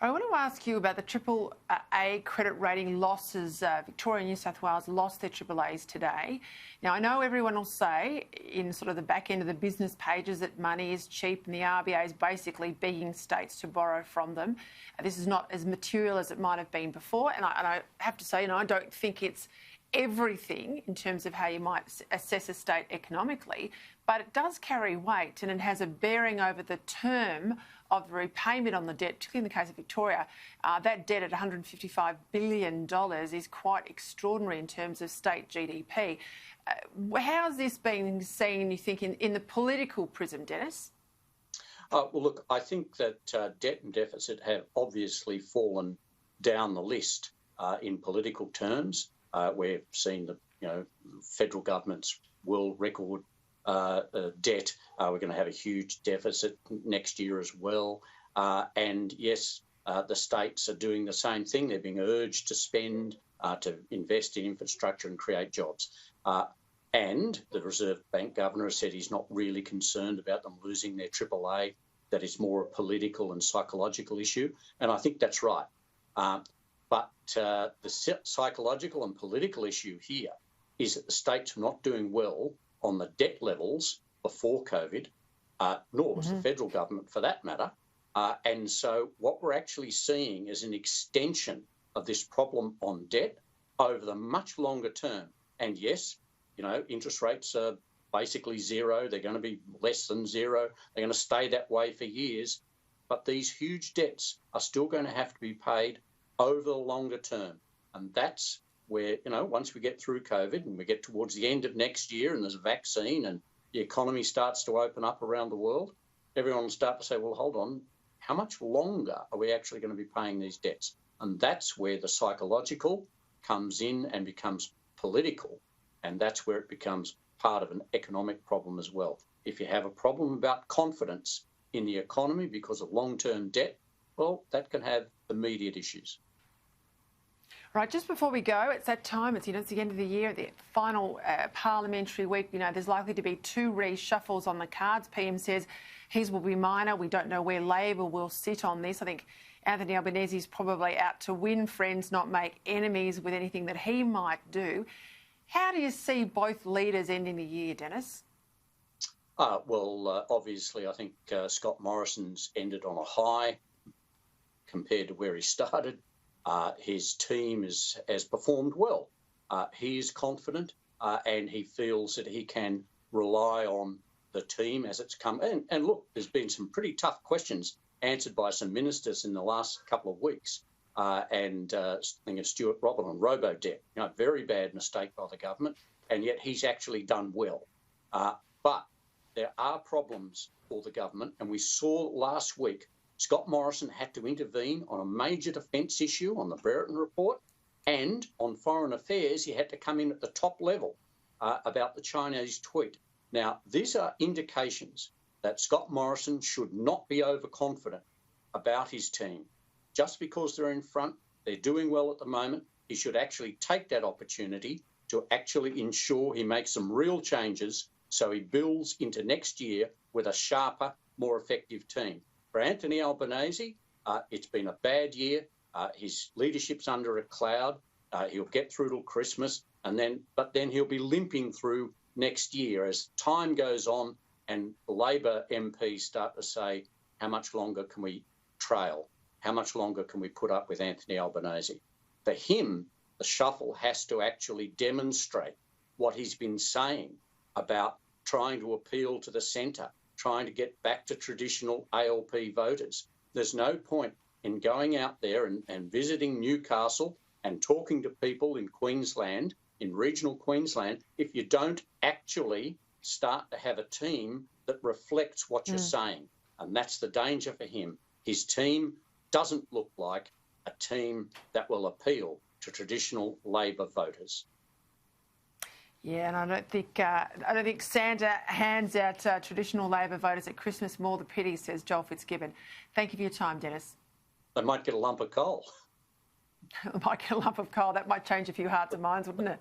I want to ask you about the triple A credit rating losses. Victoria and New South Wales lost their triple A's today. Now, I know everyone will say in sort of the back end of the business pages that money is cheap and the RBA is basically begging states to borrow from them. This is not as material as it might have been before. And I have to say, I don't think it's everything in terms of how you might assess a state economically, but it does carry weight and it has a bearing over the term of the repayment on the debt, particularly in the case of Victoria. That debt at $155 billion is quite extraordinary in terms of state GDP. How's this been seen, you think, in the political prism, Dennis? Well, look, I think that debt and deficit have obviously fallen down the list in political terms. We've seen the federal government's world record debt. We're going to have a huge deficit next year as well. And yes, the states are doing the same thing. They're being urged to spend, to invest in infrastructure and create jobs. And the Reserve Bank governor has said he's not really concerned about them losing their AAA, that it's more a political and psychological issue. And I think that's right. But the psychological and political issue here is that the states are not doing well on the debt levels before COVID, nor was the federal government for that matter. And so what we're actually seeing is an extension of this problem on debt over the much longer term. And yes, interest rates are basically zero. They're going to be less than zero. They're going to stay that way for years. But these huge debts are still going to have to be paid over the longer term. And that's where, once we get through COVID and we get towards the end of next year and there's a vaccine and the economy starts to open up around the world, everyone will start to say, well, hold on, how much longer are we actually going to be paying these debts? And that's where the psychological comes in and becomes political. And that's where it becomes part of an economic problem as well. If you have a problem about confidence in the economy because of long-term debt, well, that can have immediate issues. Right, just before we go, it's that time, it's the end of the year, the final parliamentary week. There's likely to be 2 reshuffles on the cards. PM says his will be minor. We don't know where Labor will sit on this. I think Anthony Albanese is probably out to win friends, not make enemies with anything that he might do. How do you see both leaders ending the year, Dennis? Obviously, I think Scott Morrison's ended on a high compared to where he started. His team has performed well. He is confident and he feels that he can rely on the team as it's come. And look, there's been some pretty tough questions answered by some ministers in the last couple of weeks. Thing of Stuart Robert on robo-debt, very bad mistake by the government, and yet he's actually done well. But there are problems for the government, and we saw last week Scott Morrison had to intervene on a major defence issue on the Brereton report, and on foreign affairs he had to come in at the top level about the Chinese tweet. Now, these are indications that Scott Morrison should not be overconfident about his team. Just because they're in front, they're doing well at the moment, he should actually take that opportunity to actually ensure he makes some real changes so he builds into next year with a sharper, more effective team. For Anthony Albanese, it's been a bad year. His leadership's under a cloud. He'll get through till Christmas, but then he'll be limping through next year as time goes on and Labor MPs start to say, how much longer can we trail? How much longer can we put up with Anthony Albanese? For him, the shuffle has to actually demonstrate what he's been saying about trying to appeal to the centre, trying to get back to traditional ALP voters. There's no point in going out there and visiting Newcastle and talking to people in Queensland, in regional Queensland, if you don't actually start to have a team that reflects what you're saying. And that's the danger for him. His team doesn't look like a team that will appeal to traditional Labor voters. Yeah, and I don't think Santa hands out traditional Labor voters at Christmas. More the pity, says Joel Fitzgibbon. Thank you for your time, Dennis. They might get a lump of coal. They might get a lump of coal. That might change a few hearts and minds, wouldn't it?